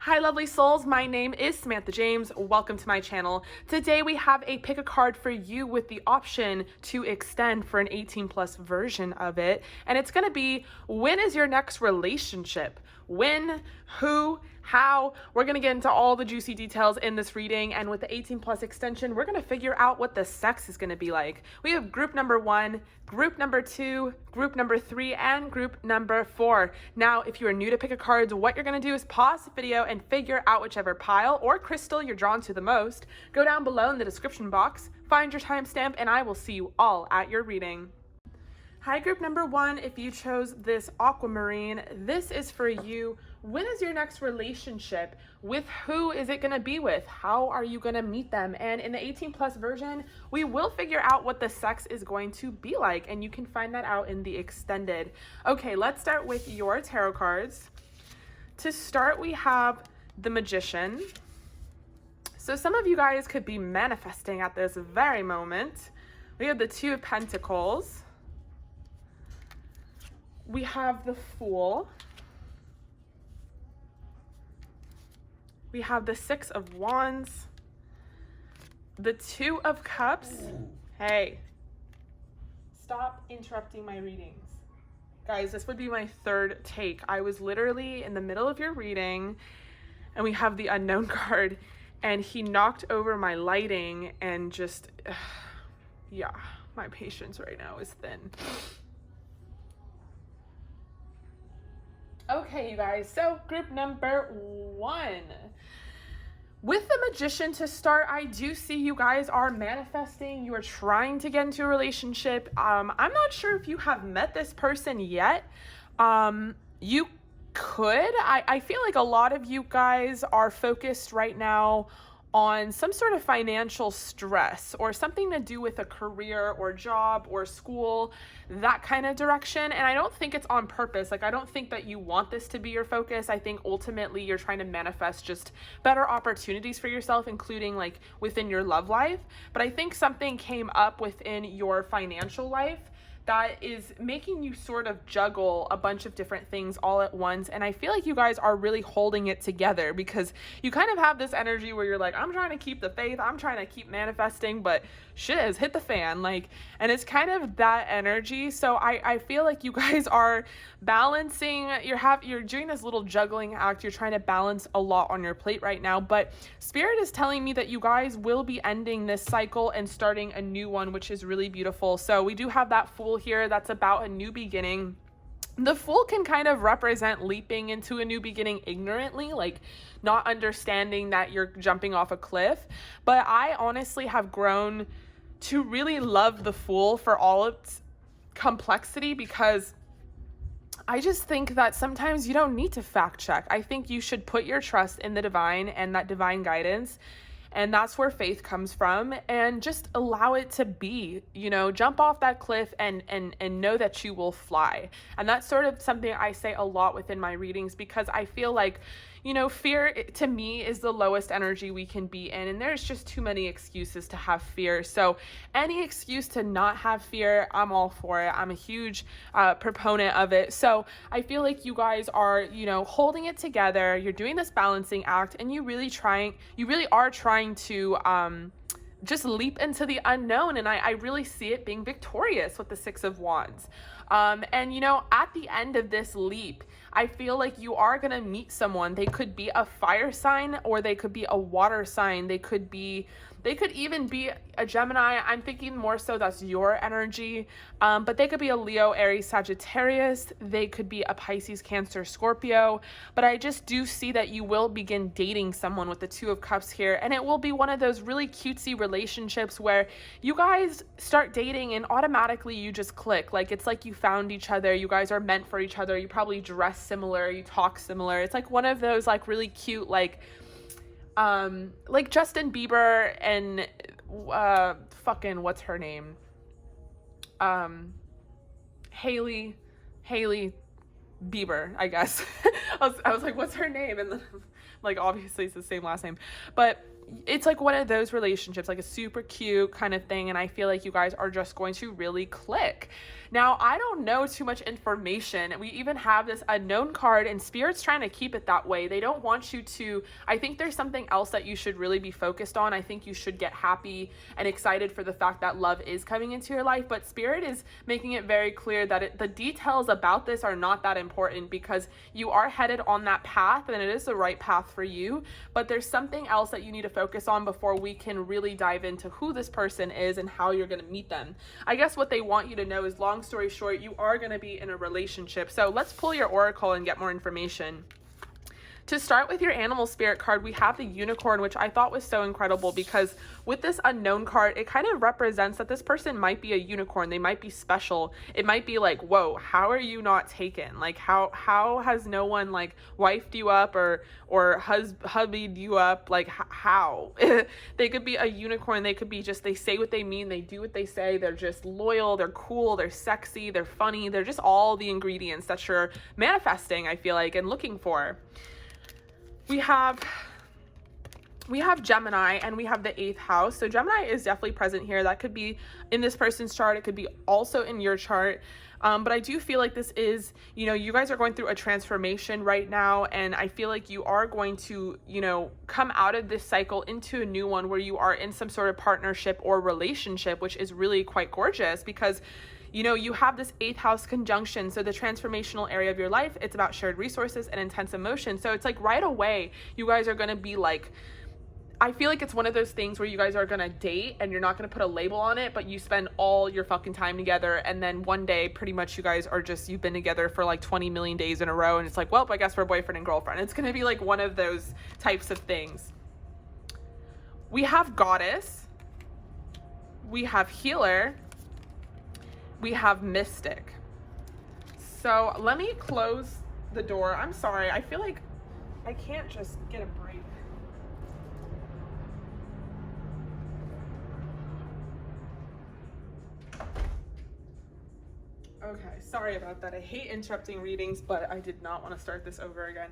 Hi lovely souls, my name is Samanthajamezz. Welcome to my channel. Today we have a pick a card for you with the option to extend for an 18 plus version of it. And it's gonna be, when is your next relationship? When, who, how? We're gonna get into all the juicy details in this reading, and with the 18 plus extension, we're gonna figure out what the sex is gonna be like. We have group number 1, group number 2, group number 3, and group number 4. Now, if you are new to pick a cards, what you're gonna do is pause the video and figure out whichever pile or crystal you're drawn to the most. Go down below in the description box, find your timestamp, and I will see you all at your reading. Hi, group number 1. If you chose this aquamarine, this is for you. When is your next relationship? With who is it going to be with? How are you going to meet them? And in the 18 plus version, we will figure out what the sex is going to be like, and you can find that out in the extended. Okay, let's start with your tarot cards. To start, we have the Magician. So some of you guys could be manifesting at this very moment. We have the Two of Pentacles. We have the Fool. We have the Six of Wands. The Two of Cups. Hey, stop interrupting my readings. Guys, this would be my third take. I was literally in the middle of your reading, and we have the Unknown card, and he knocked over my lighting, and just, yeah, my patience right now is thin. Okay, you guys, so group number 1. With the Magician to start, I do see you guys are manifesting. You are trying to get into a relationship. I'm not sure if you have met this person yet. You could. I feel like a lot of you guys are focused right now on some sort of financial stress or something to do with a career or job or school, that kind of direction. And I don't think it's on purpose. Like, I don't think that you want this to be your focus. I think ultimately you're trying to manifest just better opportunities for yourself, including like within your love life. But I think something came up within your financial life that is making you sort of juggle a bunch of different things all at once. And I feel like you guys are really holding it together, because you kind of have this energy where you're like, I'm trying to keep the faith, I'm trying to keep manifesting, but shit has hit the fan. Like, and it's kind of that energy. So I feel like you guys are balancing, you're doing this little juggling act. You're trying to balance a lot on your plate right now, but Spirit is telling me that you guys will be ending this cycle and starting a new one, which is really beautiful. So we do have that Fool here. That's about a new beginning. The Fool can kind of represent leaping into a new beginning ignorantly, like not understanding that you're jumping off a cliff. But I honestly have grown to really love the Fool for all its complexity, because I just think that sometimes you don't need to fact check. I think you should put your trust in the divine and that divine guidance. And that's where faith comes from, and just allow it to be, you know, jump off that cliff and know that you will fly. And that's sort of something I say a lot within my readings, because I feel like, you know, fear to me is the lowest energy we can be in, and there's just too many excuses to have fear. So any excuse to not have fear, I'm all for it. I'm a huge proponent of it. So I feel like you guys are, you know, holding it together. You're doing this balancing act, and you really are trying to just leap into the unknown. And I really see it being victorious with the Six of Wands. And you know, at the end of this leap, I feel like you are going to meet someone. They could be a fire sign, or they could be a water sign. They could even be a Gemini. I'm thinking more so that's your energy. But they could be a Leo, Aries, Sagittarius. They could be a Pisces, Cancer, Scorpio. But I just do see that you will begin dating someone with the Two of Cups here. And it will be one of those really cutesy relationships where you guys start dating and automatically you just click. Like, it's like you found each other. You guys are meant for each other. You probably dress similar. You talk similar. It's like one of those like really cute, like Justin Bieber and fucking what's her name, Hailey Bieber, I guess. I was like, what's her name? And then, like, obviously it's the same last name, but it's like one of those relationships, like a super cute kind of thing. And I feel like you guys are just going to really click. Now, I don't know too much information. We even have this unknown card, and Spirit's trying to keep it that way. They don't want you to, I think there's something else that you should really be focused on. I think you should get happy and excited for the fact that love is coming into your life, but Spirit is making it very clear that the details about this are not that important, because you are headed on that path and it is the right path for you, but there's something else that you need to focus on before we can really dive into who this person is and how you're going to meet them. I guess what they want you to know is, long story short, you are going to be in a relationship. So let's pull your oracle and get more information. To start with your animal spirit card, we have the unicorn, which I thought was so incredible, because with this unknown card, it kind of represents that this person might be a unicorn. They might be special. It might be like, whoa, how are you not taken? Like, how has no one like wifed you up or hubbied you up? Like, how? They could be a unicorn. They could be just, they say what they mean. They do what they say. They're just loyal. They're cool. They're sexy. They're funny. They're just all the ingredients that you're manifesting, I feel like, and looking for. We have Gemini, and we have the 8th house. So Gemini is definitely present here. That could be in this person's chart. It could be also in your chart. But I do feel like this is, you guys are going through a transformation right now. And I feel like you are going to, come out of this cycle into a new one where you are in some sort of partnership or relationship, which is really quite gorgeous, because you have this 8th house conjunction. So the transformational area of your life, it's about shared resources and intense emotion. So it's like right away, you guys are going to be like, I feel like it's one of those things where you guys are going to date and you're not going to put a label on it, but you spend all your fucking time together. And then one day, pretty much you guys are just, you've been together for like 20 million days in a row. And it's like, well, I guess we're boyfriend and girlfriend. It's going to be like one of those types of things. We have goddess. We have healer. We have mystic. So let me close the door. I'm sorry. I feel like I can't just get a break. Okay, sorry about that. I hate interrupting readings, but I did not want to start this over again.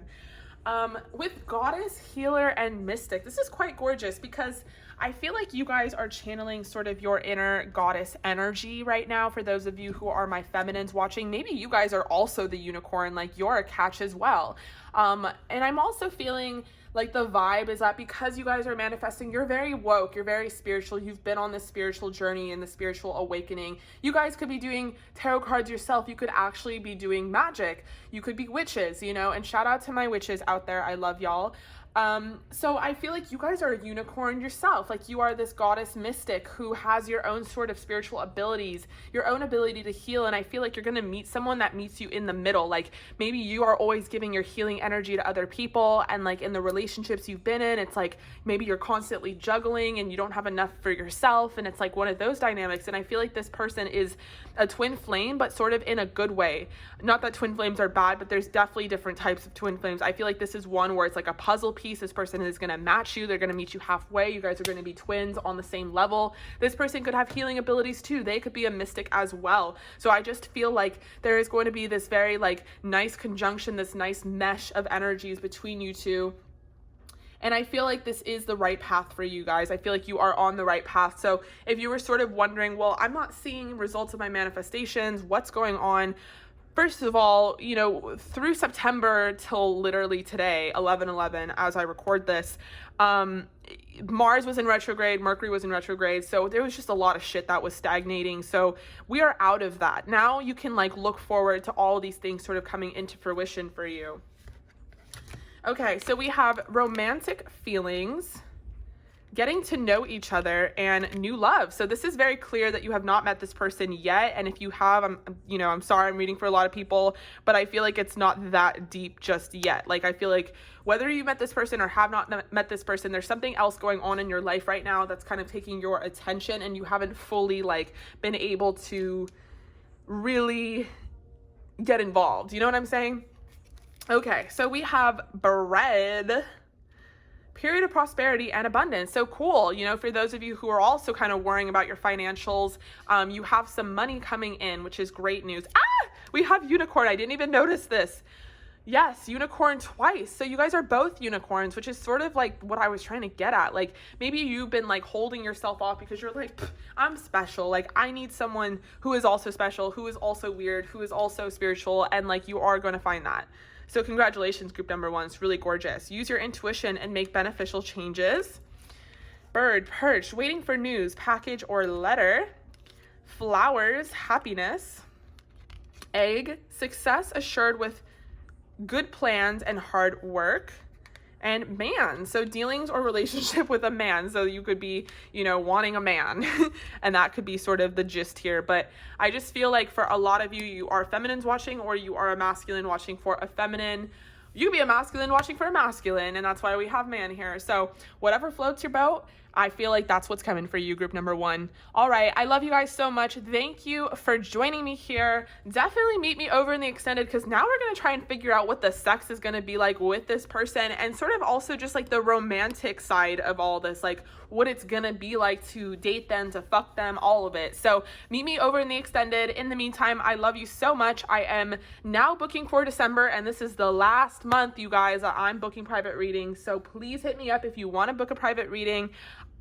With goddess, healer, and mystic, this is quite gorgeous, because I feel like you guys are channeling sort of your inner goddess energy right now. For those of you who are my feminines watching, maybe you guys are also the unicorn, like you're a catch as well. And I'm also feeling like the vibe is that because you guys are manifesting, you're very woke, you're very spiritual, you've been on this spiritual journey and the spiritual awakening. You guys could be doing tarot cards yourself. You could actually be doing magic. You could be witches, and shout out to my witches out there. I love y'all. So I feel like you guys are a unicorn yourself. Like you are this goddess mystic who has your own sort of spiritual abilities, your own ability to heal. And I feel like you're going to meet someone that meets you in the middle. Like maybe you are always giving your healing energy to other people. And like in the relationships you've been in, it's like maybe you're constantly juggling and you don't have enough for yourself. And it's like one of those dynamics. And I feel like this person is a twin flame, but sort of in a good way. Not that twin flames are bad, but there's definitely different types of twin flames. I feel like this is one where it's like a puzzle piece. This person is going to match you. They're going to meet you halfway. You guys are going to be twins on the same level. This person could have healing abilities too. They could be a mystic as well. So I just feel like there is going to be this very like nice conjunction, this nice mesh of energies between you two. And I feel like this is the right path for you guys. I feel like you are on the right path. So if you were sort of wondering, well, I'm not seeing results of my manifestations, what's going on? First of all, through September till literally today, 11/11, as I record this, Mars was in retrograde, Mercury was in retrograde. So there was just a lot of shit that was stagnating. So we are out of that. Now you can like look forward to all these things sort of coming into fruition for you. Okay, so we have romantic feelings, getting to know each other, and new love. So this is very clear that you have not met this person yet. And if you have, I'm sorry, I'm reading for a lot of people, but I feel like it's not that deep just yet. Like, I feel like whether you met this person or have not met this person, there's something else going on in your life right now that's kind of taking your attention, and you haven't fully like been able to really get involved. You know what I'm saying? Okay, so we have bread, period of prosperity and abundance. So cool. For those of you who are also kind of worrying about your financials, you have some money coming in, which is great news. We have unicorn. I didn't even notice this. Yes, unicorn twice. So you guys are both unicorns, which is sort of like what I was trying to get at. Like maybe you've been like holding yourself off because you're like, I'm special. Like I need someone who is also special, who is also weird, who is also spiritual. And like you are going to find that. So congratulations, group number 1. It's really gorgeous. Use your intuition and make beneficial changes. Bird, perched, waiting for news, package or letter. Flowers, happiness. Egg, success assured with good plans and hard work. And man, so dealings or relationship with a man. So you could be, wanting a man and that could be sort of the gist here. But I just feel like for a lot of you, you are feminines watching, or you are a masculine watching for a feminine. You could be a masculine watching for a masculine, and that's why we have man here. So whatever floats your boat, I feel like that's what's coming for you, group number 1. All right, I love you guys so much. Thank you for joining me here. Definitely meet me over in the extended, because now we're going to try and figure out what the sex is going to be like with this person, and sort of also just like the romantic side of all this, like what it's going to be like to date them, to fuck them, all of it. So meet me over in the extended. In the meantime, I love you so much. I am now booking for December, and this is the last month, you guys, that I'm booking private readings. So please hit me up if you want to book a private reading.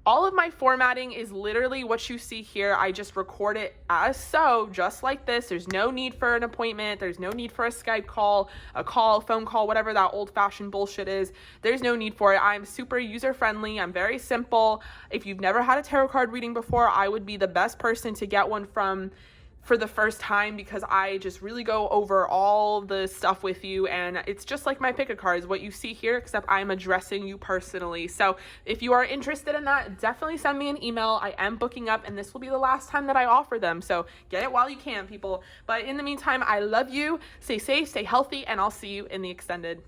All of my formatting is literally what you see here. I just record it as so, just like this. There's no need for an appointment. There's no need for a Skype call, phone call, whatever that old-fashioned bullshit is. There's no need for it. I'm super user-friendly. I'm very simple. If you've never had a tarot card reading before, I would be the best person to get one from for the first time, because I just really go over all the stuff with you, and it's just like my pick a cards, what you see here, except I'm addressing you personally. So if you are interested in that, definitely send me an email. I am booking up, and this will be the last time that I offer them, so get it while you can, people. But in the meantime, I love you. Stay safe, stay healthy, and I'll see you in the extended.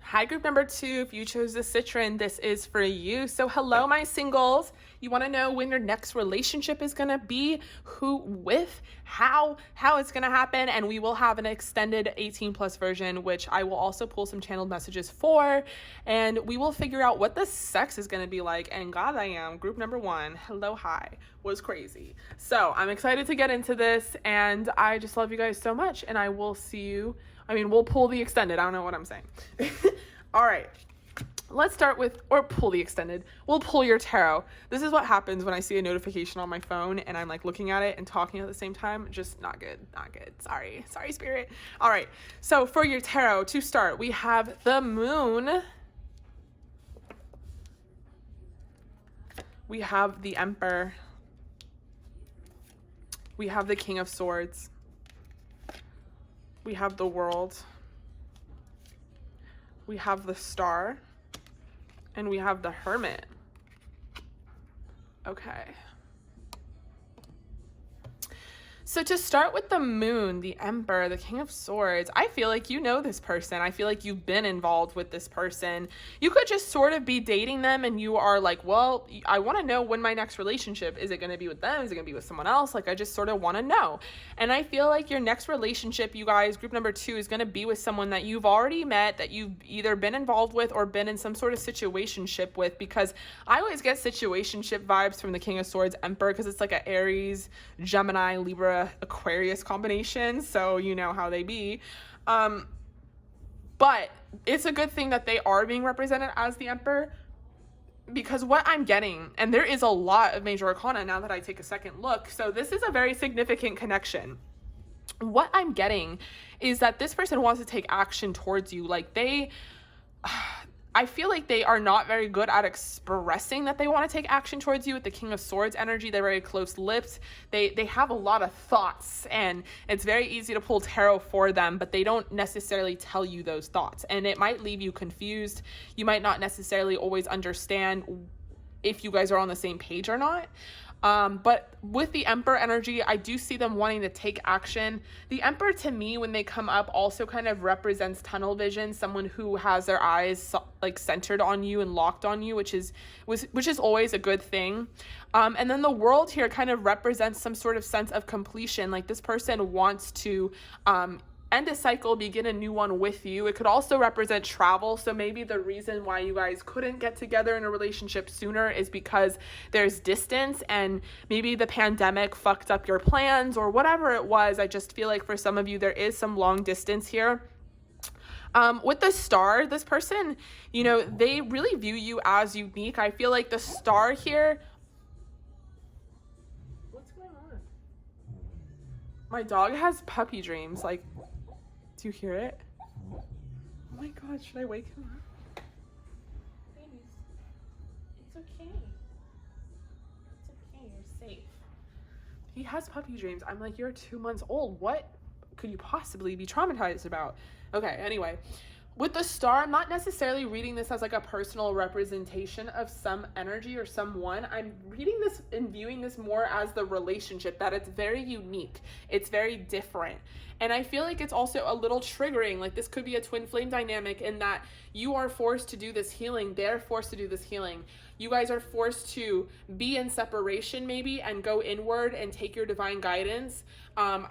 Hi, group number 2. If you chose the Citron, this is for you. So hello, my singles. You want to know when your next relationship is going to be, who with, how it's going to happen, and we will have an extended 18+ version, which I will also pull some channeled messages for, and we will figure out what the sex is going to be like. And God, I am group number 1. Hello, hi, was crazy. So I'm excited to get into this, and I just love you guys so much, and I will see you. We'll pull the extended. I don't know what I'm saying. All right. Let's start with, or pull the extended. We'll pull your tarot. This is what happens when I see a notification on my phone and I'm like looking at it and talking at the same time. Just not good. Not good. Sorry, spirit. All right. So for your tarot, to start, we have the Moon. We have the Emperor. We have the King of Swords. We have the World. We have the Star. And we have the Hermit. Okay. So to start with the Moon, the Emperor, the King of Swords, I feel like you know this person. I feel like you've been involved with this person. You could just sort of be dating them and you are like, well, I want to know when my next relationship, is it going to be with them? Is it going to be with someone else? Like, I just sort of want to know. And I feel like your next relationship, you guys, group number 2, is going to be with someone that you've already met, that you've either been involved with or been in some sort of situationship with, because I always get situationship vibes from the King of Swords, Emperor, because it's like an Aries, Gemini, Libra, Aquarius combination, so you know how they be. But it's a good thing that they are being represented as the Emperor, because what I'm getting, and there is a lot of major arcana now that I take a second look, so this is a very significant connection. What I'm getting is that this person wants to take action towards you. Like I feel like they are not very good at expressing that they want to take action towards you. With the King of Swords energy, they're very close-lipped. They have a lot of thoughts, and it's very easy to pull tarot for them, but they don't necessarily tell you those thoughts, and it might leave you confused. You might not necessarily always understand if you guys are on the same page or not. But with the Emperor energy, I do see them wanting to take action. The Emperor, to me, when they come up, also kind of represents tunnel vision, someone who has their eyes like centered on you and locked on you, which is always a good thing. And then the World here kind of represents some sort of sense of completion. Like this person wants to end a cycle, begin a new one with you. It could also represent travel. So maybe the reason why you guys couldn't get together in a relationship sooner is because there's distance, and maybe the pandemic fucked up your plans or whatever it was. I just feel like for some of you, there is some long distance here. With the star, this person, you know, they really view you as unique. I feel like the star here, what's going on? My dog has puppy dreams. Like, do you hear it? Oh my God, should I wake him up? Babies, it's okay. It's okay, you're safe. He has puppy dreams. I'm like, you're 2 months old. What could you possibly be traumatized about? Okay, anyway. With the star, I'm not necessarily reading this as like a personal representation of some energy or someone. I'm reading this and viewing this more as the relationship, that it's very unique. It's very different. And I feel like it's also a little triggering. Like this could be a twin flame dynamic in that you are forced to do this healing. They're forced to do this healing. You guys are forced to be in separation maybe and go inward and take your divine guidance. I'm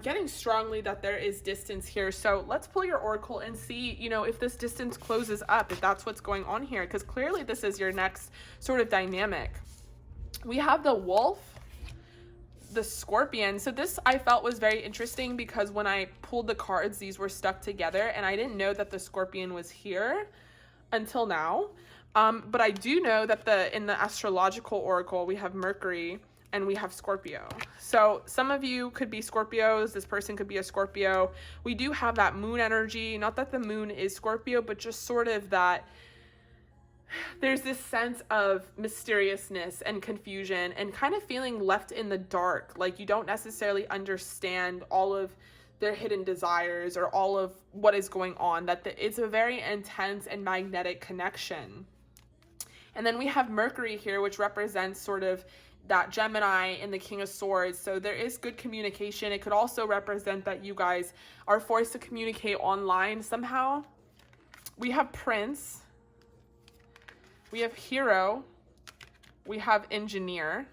getting strongly that there is distance here. So let's pull your oracle and see, you know, if this distance closes up, if that's what's going on here, because clearly this is your next sort of dynamic. We have the wolf, the scorpion. So this I felt was very interesting because when I pulled the cards, these were stuck together and I didn't know that the scorpion was here until now. But I do know that in the astrological oracle, we have Mercury and we have Scorpio. So some of you could be Scorpios. This person could be a Scorpio. We do have that moon energy. Not that the moon is Scorpio, but just sort of that there's this sense of mysteriousness and confusion and kind of feeling left in the dark. Like you don't necessarily understand all of their hidden desires or all of what is going on. It's a very intense and magnetic connection. And then we have Mercury here, which represents sort of that Gemini and the King of Swords. So there is good communication. It could also represent that you guys are forced to communicate online somehow. We have Prince. We have Hero. We have Engineer.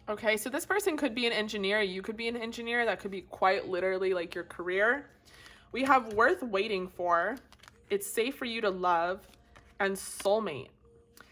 Okay, so this person could be an engineer. You could be an engineer. That could be quite literally like your career. We have Worth Waiting For. It's Safe for You to Love, and Soulmate.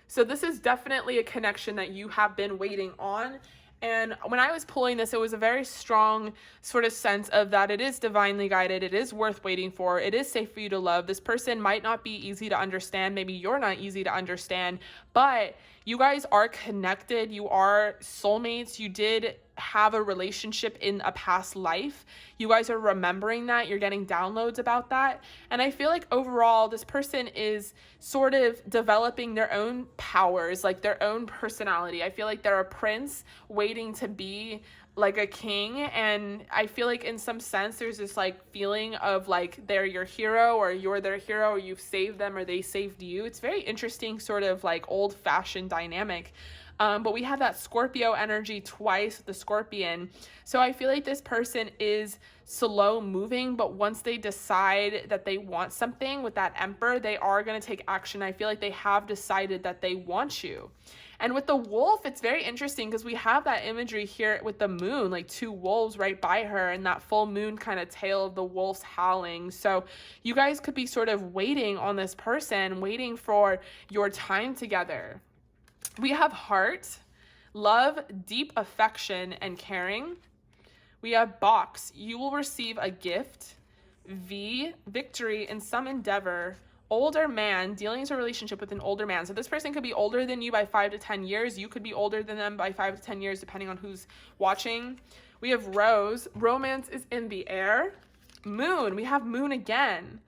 So this is definitely a connection that you have been waiting on. And when I was pulling this, it was a very strong sort of sense of that it is divinely guided. It is worth waiting for. It is safe for you to love. This person might not be easy to understand. Maybe you're not easy to understand, but you guys are connected. You are soulmates. You did have a relationship in a past life. You guys are remembering that. You're getting downloads about that. And I feel like overall, this person is sort of developing their own powers, like their own personality. I feel like they're a prince waiting to be like a king. And I feel like in some sense, there's this like feeling of like they're your hero or you're their hero or you've saved them or they saved you. It's very interesting sort of like old fashioned dynamic. But we have that Scorpio energy twice with the Scorpion. So I feel like this person is slow moving, but once they decide that they want something with that Emperor, they are going to take action. I feel like they have decided that they want you. And with the wolf, it's very interesting because we have that imagery here with the moon, like two wolves right by her and that full moon kind of tail of the wolves howling. So you guys could be sort of waiting on this person, waiting for your time together. We have Heart, Love, Deep Affection, and Caring. We have Box, You Will Receive a Gift. V, Victory in Some Endeavor. Older Man, Dealing with a Relationship with an Older Man. So this person could be older than you by 5 to 10 years. You could be older than them by 5 to 10 years, depending on who's watching. We have Rose, Romance is in the Air. Moon, we have Moon again.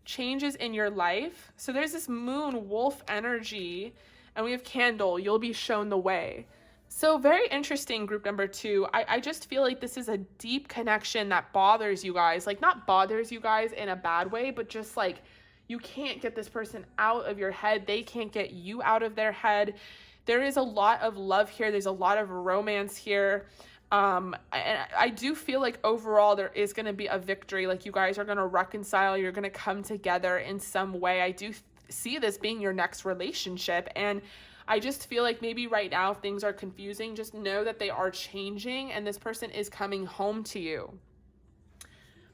Changes in your life. So there's this moon wolf energy. And we have Candle, You'll Be Shown the Way. So very interesting, group number 2. I just feel like this is a deep connection that bothers you guys. Like not bothers you guys in a bad way, but just like you can't get this person out of your head. They can't get you out of their head. There is a lot of love here. There's a lot of romance here. And I do feel like overall there is going to be a victory. Like you guys are going to reconcile. You're going to come together in some way. I do see this being your next relationship, and I just feel like maybe right now things are confusing. Just know that they are changing and this person is coming home to you.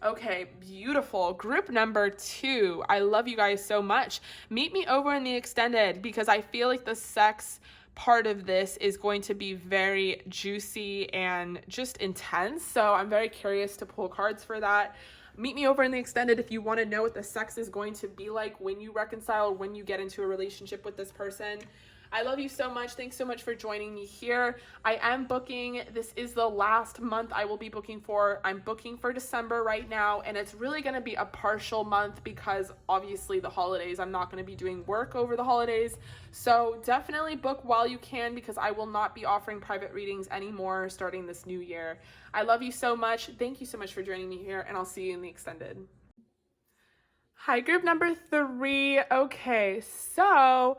Okay, beautiful. Group number 2. I love you guys so much. Meet me over in the extended because I feel like the sex part of this is going to be very juicy and just intense. So I'm very curious to pull cards for that. Meet me over in the extended if you want to know what the sex is going to be like when you reconcile, when you get into a relationship with this person. I love you so much. Thanks so much for joining me here. I am booking. This is the last month I will be booking for. I'm booking for December right now, and it's really going to be a partial month because obviously the holidays, I'm not going to be doing work over the holidays. So definitely book while you can because I will not be offering private readings anymore starting this new year. I love you so much. Thank you so much for joining me here, and I'll see you in the extended. Hi, group number 3. Okay, so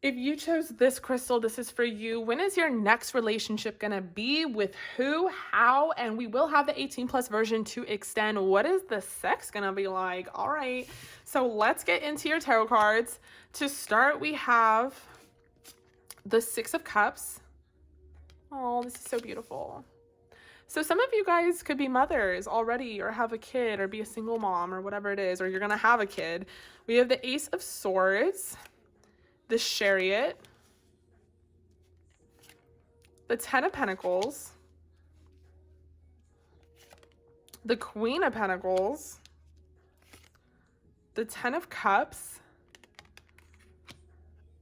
if you chose this crystal, this is for you. When is your next relationship gonna be? With who? How? And we will have the 18+ version to extend. What is the sex gonna be like? All right, so let's get into your tarot cards. To start, we have the 6 of Cups. Oh, this is so beautiful. So some of you guys could be mothers already or have a kid or be a single mom or whatever it is, or you're gonna have a kid. We have the Ace of Swords, the Chariot, the 10 of Pentacles, the Queen of Pentacles, the 10 of Cups,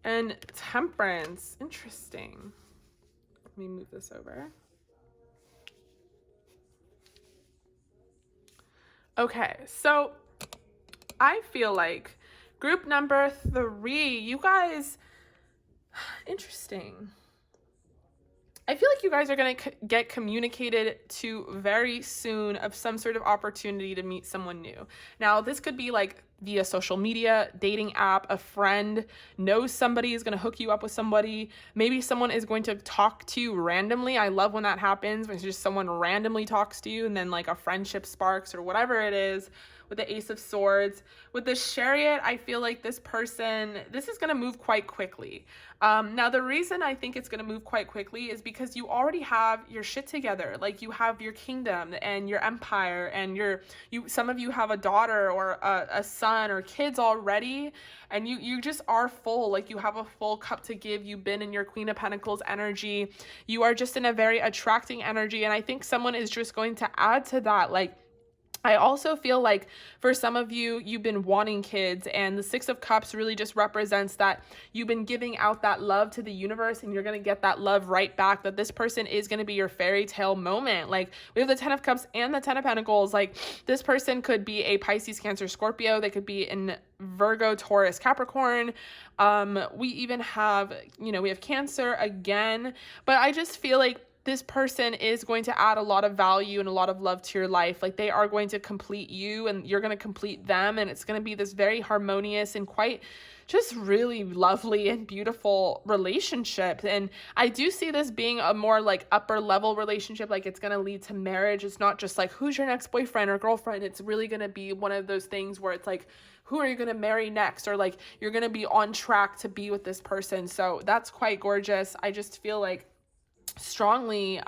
and Temperance. Interesting. Let me move this over. Okay, so I feel like group number 3, you guys, interesting. I feel like you guys are going to get communicated to very soon of some sort of opportunity to meet someone new. Now, this could be like via social media, dating app, a friend knows somebody is going to hook you up with somebody. Maybe someone is going to talk to you randomly. I love when that happens, when it's just someone randomly talks to you and then like a friendship sparks or whatever it is. With the Ace of Swords, with the Chariot, I feel like this person, this is going to move quite quickly. Now, the reason I think it's going to move quite quickly is because you already have your shit together. Like you have your kingdom and your empire, and some of you have a daughter or a son or kids already, and you just are full. Like you have a full cup to give. You've been in your Queen of Pentacles energy. You are just in a very attracting energy, and I think someone is just going to add to that. Like, I also feel like for some of you, you've been wanting kids, and the 6 of Cups really just represents that you've been giving out that love to the universe, and you're going to get that love right back, that this person is going to be your fairy tale moment. Like we have the 10 of Cups and the 10 of Pentacles. Like this person could be a Pisces, Cancer, Scorpio. They could be in Virgo, Taurus, Capricorn. We even have, we have Cancer again, but I just feel like this person is going to add a lot of value and a lot of love to your life. Like they are going to complete you and you're going to complete them. And it's going to be this very harmonious and quite just really lovely and beautiful relationship. And I do see this being a more like upper level relationship. Like it's going to lead to marriage. It's not just like, who's your next boyfriend or girlfriend? It's really going to be one of those things where it's like, who are you going to marry next? Or like, you're going to be on track to be with this person. So that's quite gorgeous. I just feel like strongly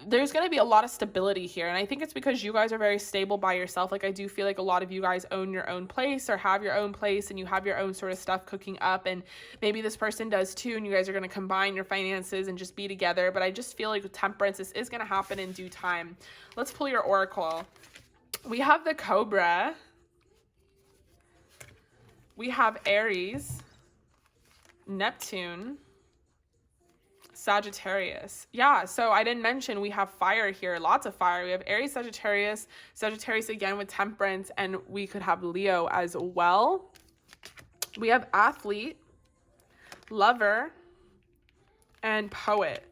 there's going to be a lot of stability here, and I think it's because you guys are very stable by yourself. Like I do feel like a lot of you guys own your own place or have your own place, and you have your own sort of stuff cooking up, and maybe this person does too, and you guys are going to combine your finances and just be together. But I just feel like with Temperance, this is going to happen in due time. Let's pull your oracle. We have the Cobra, we have Aries, Neptune, Sagittarius. Yeah, so I didn't mention we have fire here, lots of fire. We have Aries, Sagittarius again with Temperance, and we could have Leo as well. We have Athlete, Lover, and Poet.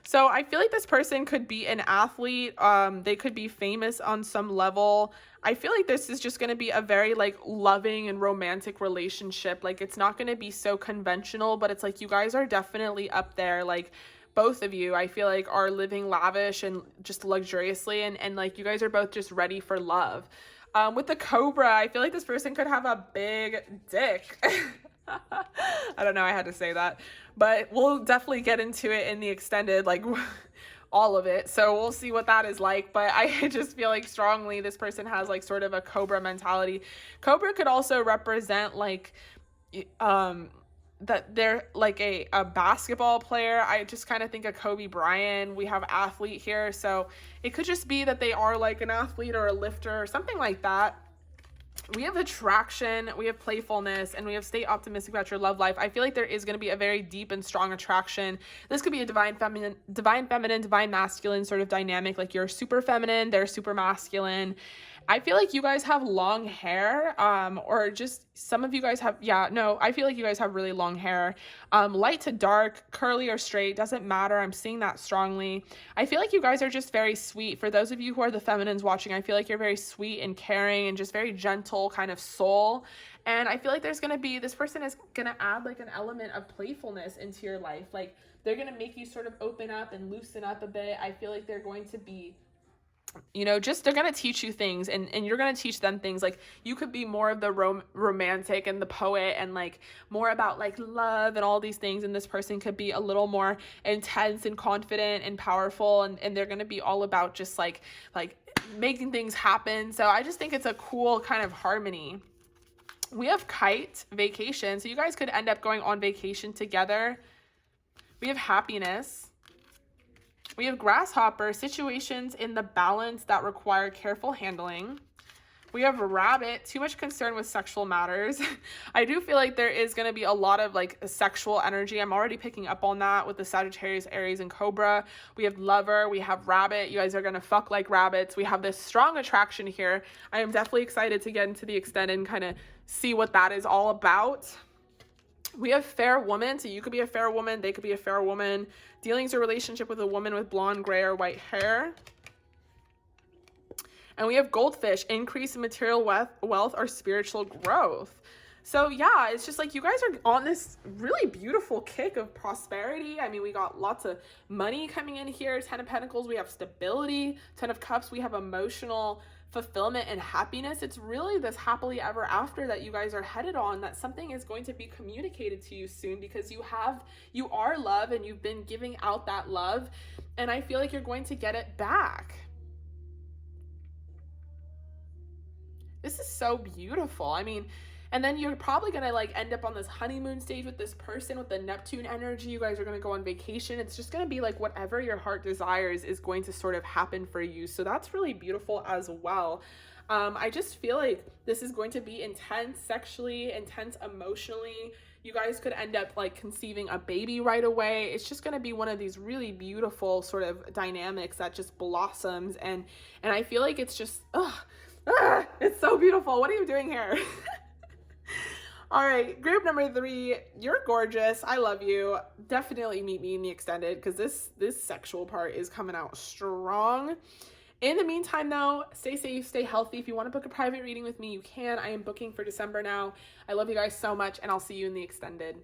So I feel like this person could be an athlete. They could be famous on some level. I feel like this is just going to be a very like loving and romantic relationship. Like it's not going to be so conventional, but it's like you guys are definitely up there. Like both of you, I feel like, are living lavish and just luxuriously, and like you guys are both just ready for love. With the Cobra, I feel like this person could have a big dick. I don't know, I had to say that, but we'll definitely get into it in the extended, like all of it. So we'll see what that is like. But I just feel like strongly this person has like sort of a Cobra mentality. Cobra could also represent like that they're like a basketball player. I just kind of think of Kobe Bryant. We have athlete here. So it could just be that they are like an athlete or a lifter or something like that. We have attraction, we have playfulness, and we have stay optimistic about your love life. I feel like there is going to be a very deep and strong attraction. This could be a divine feminine, divine masculine sort of dynamic. Like you're super feminine, they're super masculine. I feel like you guys have long hair, or just some of you guys have, I feel like you guys have really long hair. Light to dark, curly or straight, doesn't matter. I'm seeing that strongly. I feel like you guys are just very sweet. For those of you who are the feminines watching, I feel like you're very sweet and caring and just very gentle kind of soul. And I feel like there's going to be, this person is going to add like an element of playfulness into your life. Like they're going to make you sort of open up and loosen up a bit. I feel like they're going to be, just they're going to teach you things and you're going to teach them things. Like you could be more of the romantic and the poet and like more about like love and all these things. And this person could be a little more intense and confident and powerful. And they're going to be all about just like making things happen. So I just think it's a cool kind of harmony. We have kite, vacation. So you guys could end up going on vacation together. We have happiness. We have grasshopper, situations in the balance that require careful handling. We have rabbit, too much concern with sexual matters. I do feel like there is going to be a lot of like sexual energy. I'm already picking up on that with the Sagittarius, Aries, and Cobra. We have lover, we have rabbit. You guys are going to fuck like rabbits. We have this strong attraction here. I am definitely excited to get into the extent and kind of see what that is all about. We have fair woman, so you could be a fair woman, they could be a fair woman. Dealings or relationship with a woman with blonde, gray, or white hair. And we have goldfish, increase in material wealth or spiritual growth. So yeah, it's just like you guys are on this really beautiful kick of prosperity. I mean, we got lots of money coming in here. 10 of Pentacles, we have stability. 10 of Cups, we have emotional fulfillment and happiness. It's really this happily ever after that you guys are headed on, that something is going to be communicated to you soon because you are love and you've been giving out that love. And I feel like you're going to get it back. This is so beautiful. I mean, and then you're probably going to like end up on this honeymoon stage with this person with the Neptune energy. You guys are going to go on vacation. It's just going to be like whatever your heart desires is going to sort of happen for you. So that's really beautiful as well. I just feel like this is going to be intense sexually, intense emotionally. You guys could end up like conceiving a baby right away. It's just going to be one of these really beautiful sort of dynamics that just blossoms. And I feel like it's just, it's so beautiful. What are you doing here? All right, group number 3, you're gorgeous. I love you. Definitely meet me in the extended because this sexual part is coming out strong. In the meantime, though, stay safe, stay healthy. If you want to book a private reading with me, you can. I am booking for December now. I love you guys so much, and I'll see you in the extended.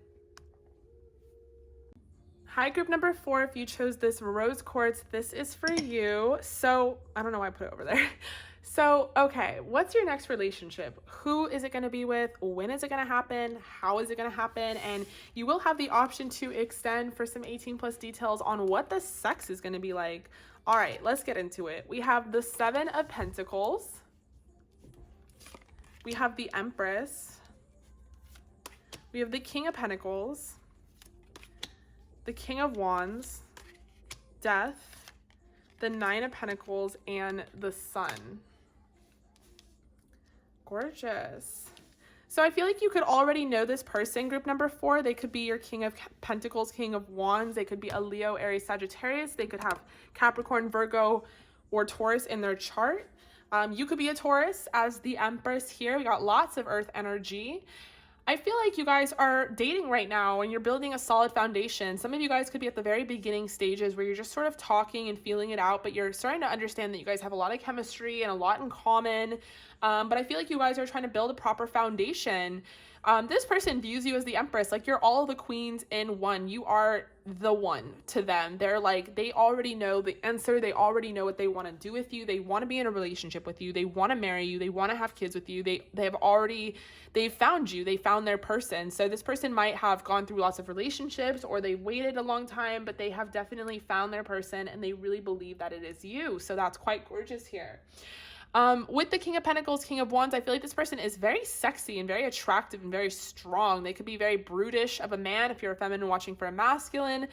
Hi, group number 4. If you chose this rose quartz, this is for you. So, I don't know why I put it over there. So, okay, what's your next relationship? Who is it going to be with? When is it going to happen? How is it going to happen? And you will have the option to extend for some 18+ details on what the sex is going to be like. All right, let's get into it. We have the 7 of Pentacles. We have the Empress. We have the King of Pentacles. The King of Wands. Death. The 9 of Pentacles and the Sun. Gorgeous. So I feel like you could already know this person, group number 4. They could be your King of Pentacles, King of Wands. They could be a Leo, Aries, Sagittarius. They could have Capricorn, Virgo, or Taurus in their chart. You could be a Taurus as the Empress here. We got lots of Earth energy. I feel like you guys are dating right now and you're building a solid foundation. Some of you guys could be at the very beginning stages where you're just sort of talking and feeling it out, but you're starting to understand that you guys have a lot of chemistry and a lot in common. But I feel like you guys are trying to build a proper foundation. This person views you as the Empress, like you're all the queens in one. You are the one to them. They're like, they already know the answer. They already know what they want to do with you. They want to be in a relationship with you. They want to marry you. They want to have kids with you. They've found you. They found their person. So this person might have gone through lots of relationships or they waited a long time, but they have definitely found their person and they really believe that it is you. So that's quite gorgeous here. With the King of Pentacles, King of Wands, I feel like this person is very sexy and very attractive and very strong. They could be very brutish of a man if you're a feminine watching for a masculine.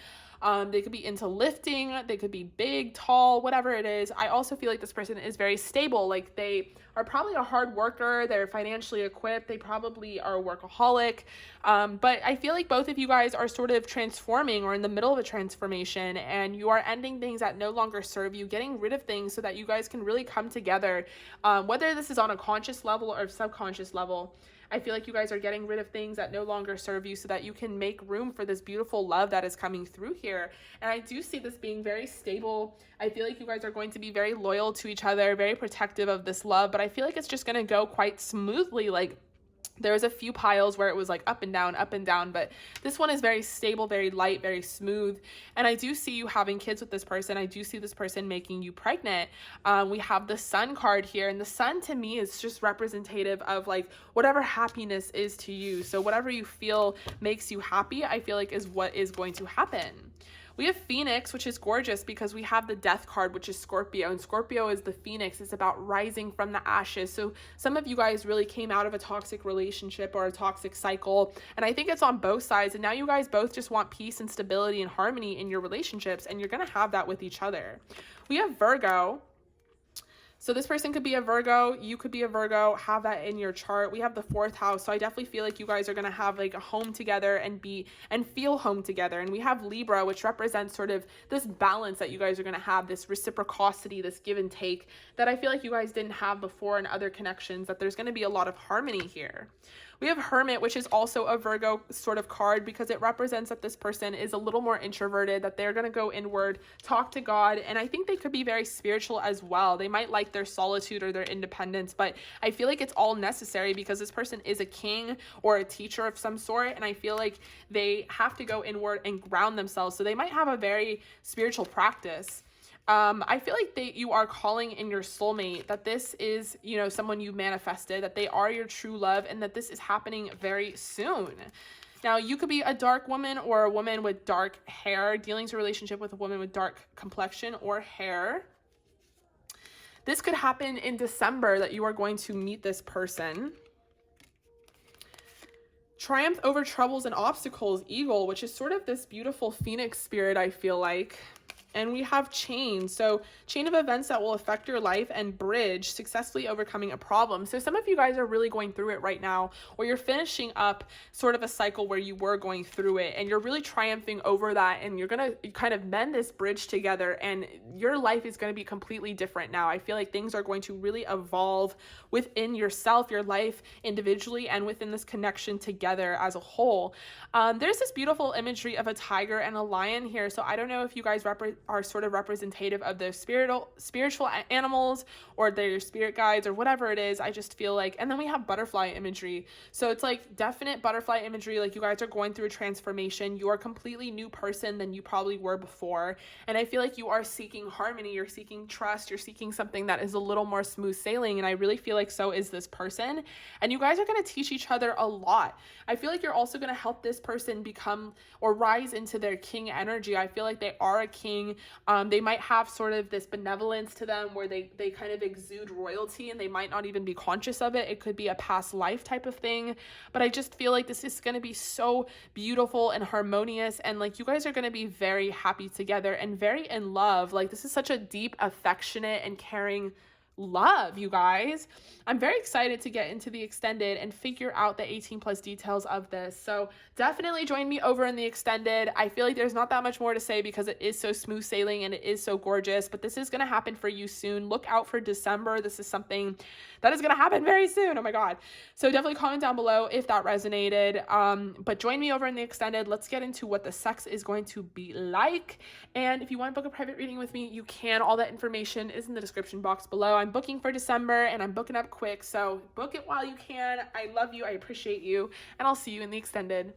They could be into lifting, they could be big, tall, whatever it is. I also feel like this person is very stable. Like they are probably a hard worker, they're financially equipped, they probably are a workaholic. But I feel like both of you guys are sort of transforming or in the middle of a transformation, and you are ending things that no longer serve you, getting rid of things so that you guys can really come together, whether this is on a conscious level or subconscious level. I feel like you guys are getting rid of things that no longer serve you so that you can make room for this beautiful love that is coming through here. And I do see this being very stable. I feel like you guys are going to be very loyal to each other, very protective of this love, but I feel like it's just going to go quite smoothly. Like there was a few piles where it was like up and down, but this one is very stable, very light, very smooth. And I do see you having kids with this person. I do see this person making you pregnant. We have the Sun card here, and the Sun to me is just representative of like whatever happiness is to you. So whatever you feel makes you happy, I feel like is what is going to happen. We have Phoenix, which is gorgeous because we have the Death card, which is Scorpio, and Scorpio is the Phoenix. It's about rising from the ashes. So some of you guys really came out of a toxic relationship or a toxic cycle, and I think it's on both sides, and now you guys both just want peace and stability and harmony in your relationships, and you're going to have that with each other. We have Virgo. So this person could be a Virgo, you could be a Virgo, have that in your chart. We have the 4th house. So I definitely feel like you guys are going to have like a home together and feel home together. And we have Libra, which represents sort of this balance that you guys are going to have, this reciprocity, this give and take that I feel like you guys didn't have before in other connections, that there's going to be a lot of harmony here. We have Hermit, which is also a Virgo sort of card because it represents that this person is a little more introverted, that they're going to go inward, talk to God, and I think they could be very spiritual as well. They might like their solitude or their independence, but I feel like it's all necessary because this person is a king or a teacher of some sort, and I feel like they have to go inward and ground themselves. So they might have a very spiritual practice. I feel like you are calling in your soulmate, that this is, you know, someone you manifested, that they are your true love, and that this is happening very soon. Now, you could be a dark woman or a woman with dark hair, dealing to a relationship with a woman with dark complexion or hair. This could happen in December, that you are going to meet this person. Triumph over troubles and obstacles, Eagle, which is sort of this beautiful phoenix spirit, I feel like. And we have chain. So chain of events that will affect your life and bridge, successfully overcoming a problem. So some of you guys are really going through it right now, or you're finishing up sort of a cycle where you were going through it and you're really triumphing over that, and you're going to kind of mend this bridge together, and your life is going to be completely different now. I feel like things are going to really evolve within yourself, your life individually, and within this connection together as a whole. There's this beautiful imagery of a tiger and a lion here. So I don't know if you guys are sort of representative of the spiritual animals, or their spirit guides, or whatever it is. I just feel like, and then we have butterfly imagery. So it's like definite butterfly imagery, like you guys are going through a transformation. You are a completely new person than you probably were before. And I feel like you are seeking harmony, you're seeking trust, you're seeking something that is a little more smooth sailing. And I really feel like so is this person. And you guys are going to teach each other a lot. I feel like you're also going to help this person become or rise into their king energy. I feel like they are a king. They might have sort of this benevolence to them where they kind of exude royalty, and they might not even be conscious of it. It could be a past life type of thing, but I just feel like this is going to be so beautiful and harmonious, and like you guys are going to be very happy together and very in love. Like this is such a deep, affectionate, and caring love, you guys. I'm very excited to get into the extended and figure out the 18 plus details of this. So definitely join me over in the extended. I feel like there's not that much more to say because it is so smooth sailing and it is so gorgeous, but this is going to happen for you soon. Look out for December. This is something that is going to happen very soon. Oh my God. So definitely comment down below if that resonated. But join me over in the extended. Let's get into what the sex is going to be like. And if you want to book a private reading with me, you can. All that information is in the description box below. I'm booking for December and I'm booking up quick. So book it while you can. I love you. I appreciate you. And I'll see you in the extended.